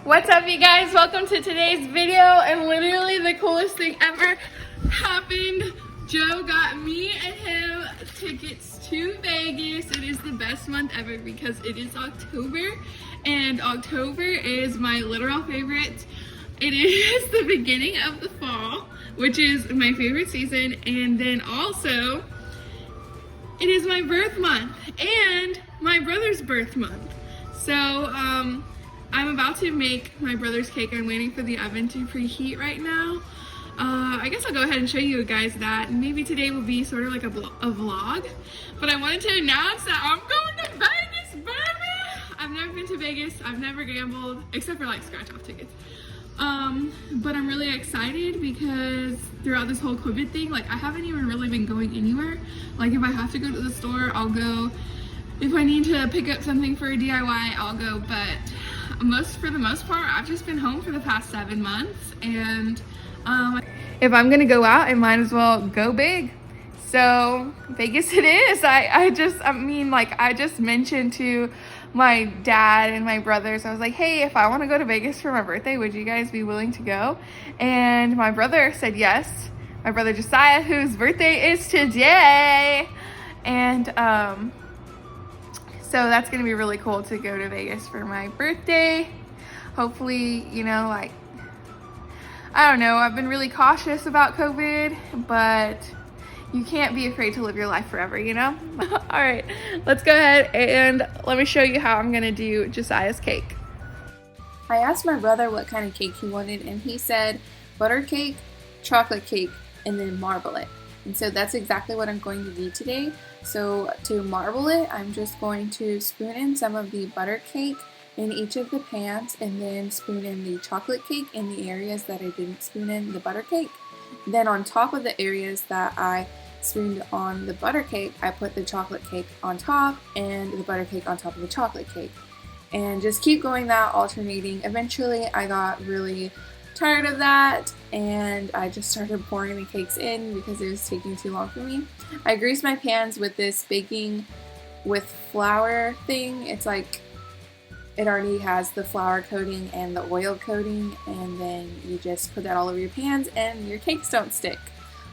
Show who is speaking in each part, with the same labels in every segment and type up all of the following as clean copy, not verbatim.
Speaker 1: What's up, you guys? Welcome to today's video, and literally the coolest thing ever happened. Joe got me and him tickets to Vegas. It is the best month ever because it is October, and October is my literal favorite. It is the beginning of the fall, which is my favorite season, and then also it is my birth month and my brother's birth month. So I'm about to make my brother's cake. I'm waiting for the oven to preheat right now. I guess I'll go ahead and show you guys that. Maybe today will be sort of like a vlog. But I wanted to announce that I'm going to Vegas, baby! I've never been to Vegas. I've never gambled, except for like scratch-off tickets. But I'm really excited because throughout this whole COVID thing, like I haven't even really been going anywhere. Like if I have to go to the store, I'll go. If I need to pick up something for a DIY, I'll go. But for the most part, I've just been home for the past 7 months. And if I'm gonna go out, I might as well go big. So Vegas it is. I just mentioned to my dad and my brothers, I was like, hey, if I want to go to Vegas for my birthday, would you guys be willing to go? And my brother said yes. My brother Josiah, whose birthday is today. And so that's gonna be really cool to go to Vegas for my birthday. Hopefully, you know, like, I don't know, I've been really cautious about COVID, but you can't be afraid to live your life forever, you know? All right, let's go ahead and let me show you how I'm gonna do Josiah's cake.
Speaker 2: I asked my brother what kind of cake he wanted, and he said butter cake, chocolate cake, and then marble it. And so that's exactly what I'm going to do today. So to marble it, I'm just going to spoon in some of the butter cake in each of the pans, and then spoon in the chocolate cake in the areas that I didn't spoon in the butter cake. Then on top of the areas that I spooned on the butter cake, I put the chocolate cake on top and the butter cake on top of the chocolate cake. And just keep going that, alternating. Eventually I got really tired of that and I just started pouring the cakes in because it was taking too long for me. I greased my pans with this baking with flour thing. It's like it already has the flour coating and the oil coating, and then you just put that all over your pans and your cakes don't stick.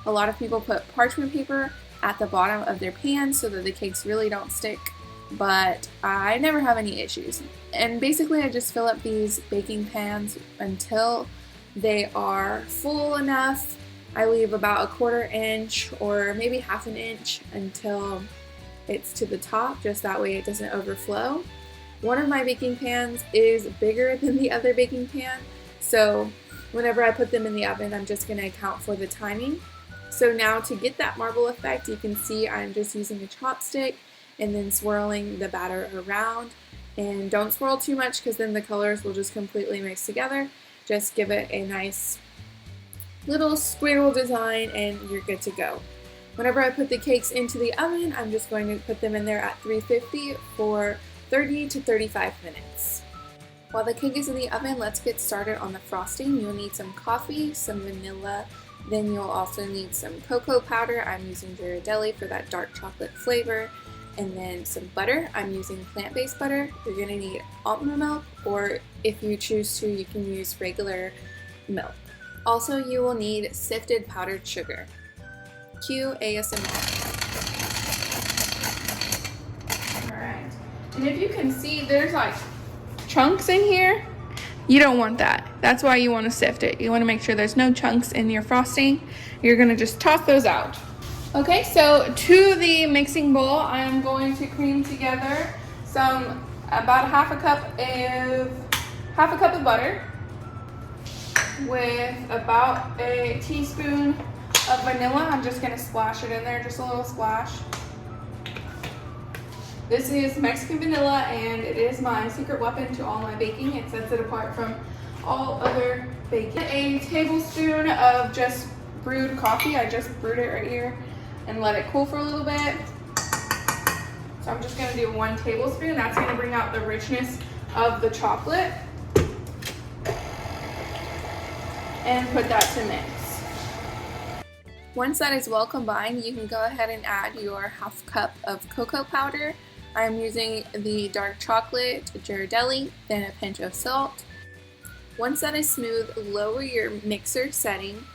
Speaker 2: A lot of people put parchment paper at the bottom of their pans so that the cakes really don't stick, but I never have any issues. And basically I just fill up these baking pans until they are full enough. I leave about 1/4 inch or maybe 1/2 inch until it's to the top, just that way it doesn't overflow. One of my baking pans is bigger than the other baking pan, so whenever I put them in the oven, I'm just going to account for the timing. So now to get that marble effect, you can see I'm just using a chopstick and then swirling the batter around. And don't swirl too much because then the colors will just completely mix together. Just give it a nice little squirrel design and you're good to go. Whenever I put the cakes into the oven, I'm just going to put them in there at 350 for 30 to 35 minutes. While the cake is in the oven, let's get started on the frosting. You'll need some coffee, some vanilla, then you'll also need some cocoa powder. I'm using Ghirardelli for that dark chocolate flavor, and then some butter. I'm using plant-based butter. You're going to need almond milk, or if you choose to, you can use regular milk. Also, you will need sifted powdered sugar. Cue ASMR.
Speaker 1: And if you can see, there's like chunks in here. You don't want that. That's why you want to sift it. You want to make sure there's no chunks in your frosting. You're going to just toss those out. Okay, so to the mixing bowl, I am going to cream together about a half a cup of butter with about a teaspoon of vanilla. I'm just going to splash it in there, just a little splash. This is Mexican vanilla, and it is my secret weapon to all my baking. It sets it apart from all other baking. A tablespoon of just brewed coffee. I just brewed it right here and let it cool for a little bit. So I'm just going to do 1 tablespoon. That's going to bring out the richness of the chocolate. And put that to mix.
Speaker 2: Once that is well combined, you can go ahead and add your 1/2 cup of cocoa powder. I'm using the dark chocolate Ghirardelli, then a pinch of salt. Once that is smooth, lower your mixer setting.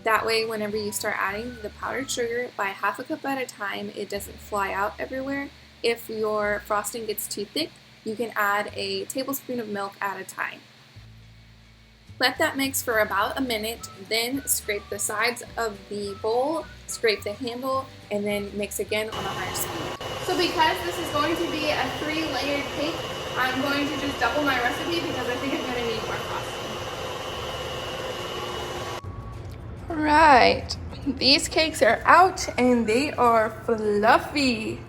Speaker 2: That way, whenever you start adding the powdered sugar by half a cup at a time, it doesn't fly out everywhere. If your frosting gets too thick, you can add a tablespoon of milk at a time. Let that mix for about a minute, then scrape the sides of the bowl, scrape the handle, and then mix again on a higher speed. So because this is going to be a 3-layered cake, I'm going to just double my recipe because I think I'm going to need more frosting.
Speaker 1: Alright, these cakes are out and they are fluffy.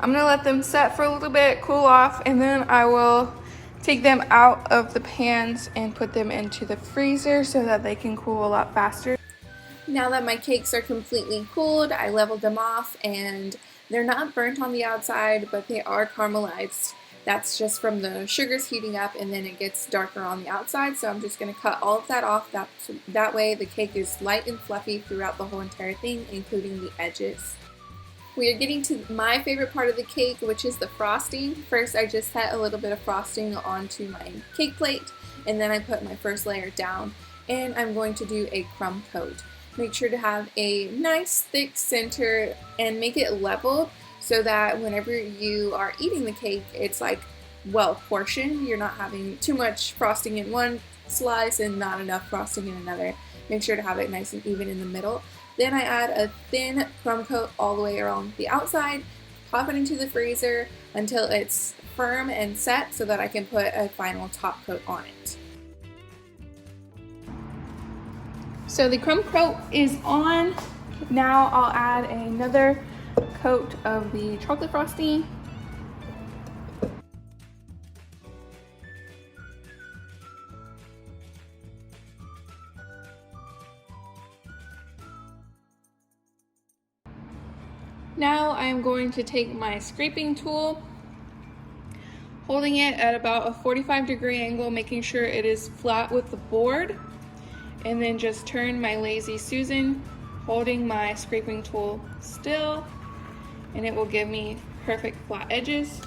Speaker 1: I'm gonna let them set for a little bit, cool off, and then I will take them out of the pans and put them into the freezer so that they can cool a lot faster.
Speaker 2: Now that my cakes are completely cooled, I leveled them off and they're not burnt on the outside, but they are caramelized. That's just from the sugars heating up and then it gets darker on the outside, so I'm just going to cut all of that off. That way the cake is light and fluffy throughout the whole entire thing, including the edges. We are getting to my favorite part of the cake, which is the frosting. First, I just set a little bit of frosting onto my cake plate, and then I put my first layer down, and I'm going to do a crumb coat. Make sure to have a nice thick center and make it leveled so that whenever you are eating the cake, it's like well portioned. You're not having too much frosting in one slice and not enough frosting in another. Make sure to have it nice and even in the middle. Then I add a thin crumb coat all the way around the outside, pop it into the freezer until it's firm and set so that I can put a final top coat on it.
Speaker 1: So the crumb coat is on. Now I'll add another coat of the chocolate frosting. Now I'm going to take my scraping tool, holding it at about a 45-degree angle, making sure it is flat with the board, and then just turn my Lazy Susan, holding my scraping tool still, and it will give me perfect flat edges.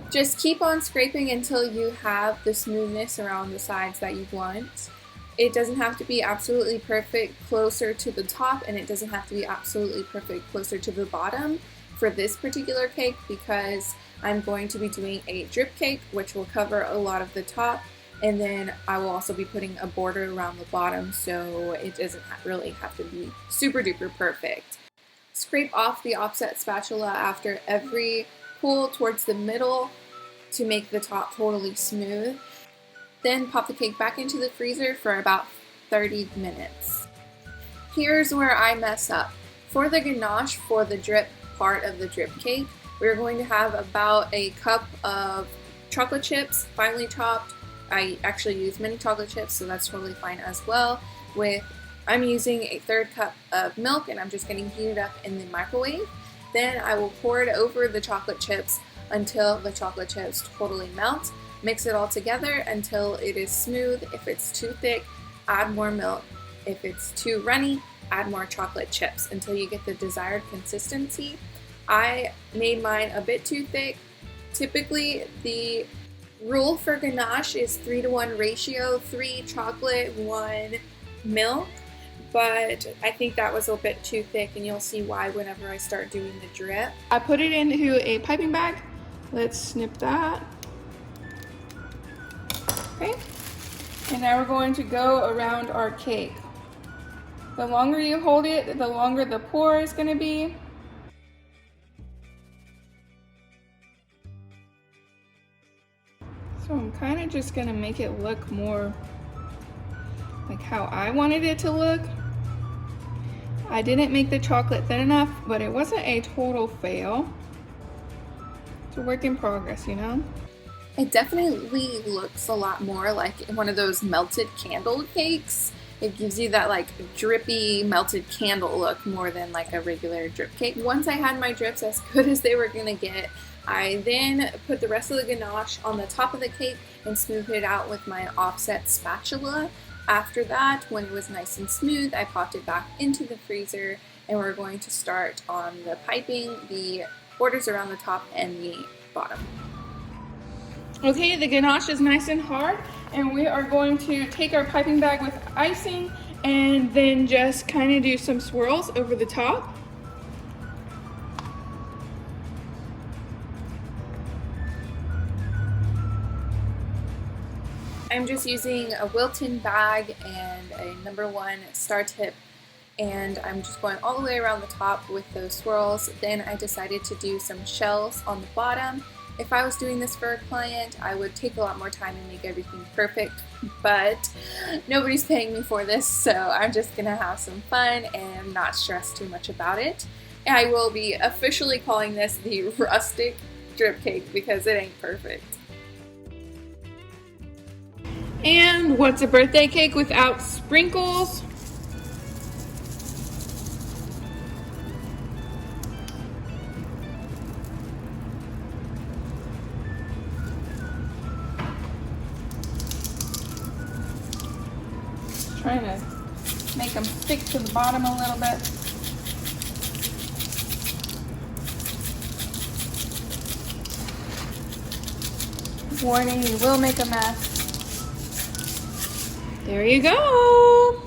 Speaker 2: Just keep on scraping until you have the smoothness around the sides that you want. It doesn't have to be absolutely perfect closer to the top, and it doesn't have to be absolutely perfect closer to the bottom for this particular cake because I'm going to be doing a drip cake, which will cover a lot of the top, and then I will also be putting a border around the bottom, so it doesn't really have to be super duper perfect. Scrape off the offset spatula after every pull towards the middle to make the top totally smooth. Then pop the cake back into the freezer for about 30 minutes. Here's where I mess up. For the ganache, for the drip part of the drip cake, we're going to have about a cup of chocolate chips, finely chopped. I actually use mini chocolate chips, so that's totally fine as well. I'm using a 1/3 cup of milk, and I'm just going to heat it up in the microwave. Then I will pour it over the chocolate chips until the chocolate chips totally melt. Mix it all together until it is smooth. If it's too thick, add more milk. If it's too runny, add more chocolate chips until you get the desired consistency. I made mine a bit too thick. Typically, the rule for ganache is 3-to-1 ratio, 3 chocolate, 1 milk. But I think that was a bit too thick, and you'll see why whenever I start doing the drip.
Speaker 1: I put it into a piping bag. Let's snip that. Okay, and now we're going to go around our cake. The longer you hold it, the longer the pour is going to be. So I'm kind of just going to make it look more like how I wanted it to look. I didn't make the chocolate thin enough, but it wasn't a total fail. It's a work in progress, you know?
Speaker 2: It definitely looks a lot more like one of those melted candle cakes. It gives you that like drippy melted candle look more than like a regular drip cake. Once I had my drips as good as they were gonna get, I then put the rest of the ganache on the top of the cake and smoothed it out with my offset spatula. After that, when it was nice and smooth, I popped it back into the freezer, and we're going to start on the piping, the borders around the top and the bottom.
Speaker 1: Okay, the ganache is nice and hard, and we are going to take our piping bag with icing and then just kind of do some swirls over the top.
Speaker 2: I'm just using a Wilton bag and a #1 star tip, and I'm just going all the way around the top with those swirls. Then I decided to do some shells on the bottom. If I was doing this for a client, I would take a lot more time and make everything perfect, but nobody's paying me for this, so I'm just gonna have some fun and not stress too much about it. And I will be officially calling this the rustic drip cake because it ain't perfect.
Speaker 1: And what's a birthday cake without sprinkles? Trying to make them stick to the bottom a little bit. Warning, you will make a mess. There you go.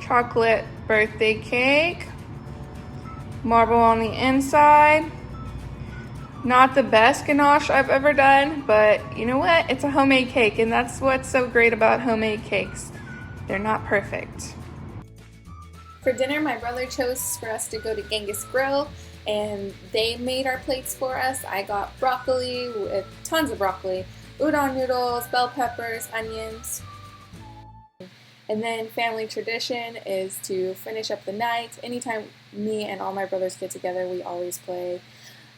Speaker 1: Chocolate birthday cake. Marble on the inside. Not the best ganache I've ever done, but you know what? It's a homemade cake, and that's what's so great about homemade cakes. They're not perfect.
Speaker 2: For dinner, my brother chose for us to go to Genghis Grill, and they made our plates for us. I got broccoli, with tons of broccoli, udon noodles, bell peppers, onions. And then family tradition is to finish up the night. Anytime me and all my brothers get together, we always play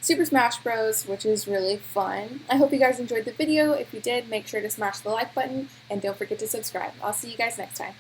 Speaker 2: Super Smash Bros, which is really fun. I hope you guys enjoyed the video. If you did, make sure to smash the like button and don't forget to subscribe. I'll see you guys next time.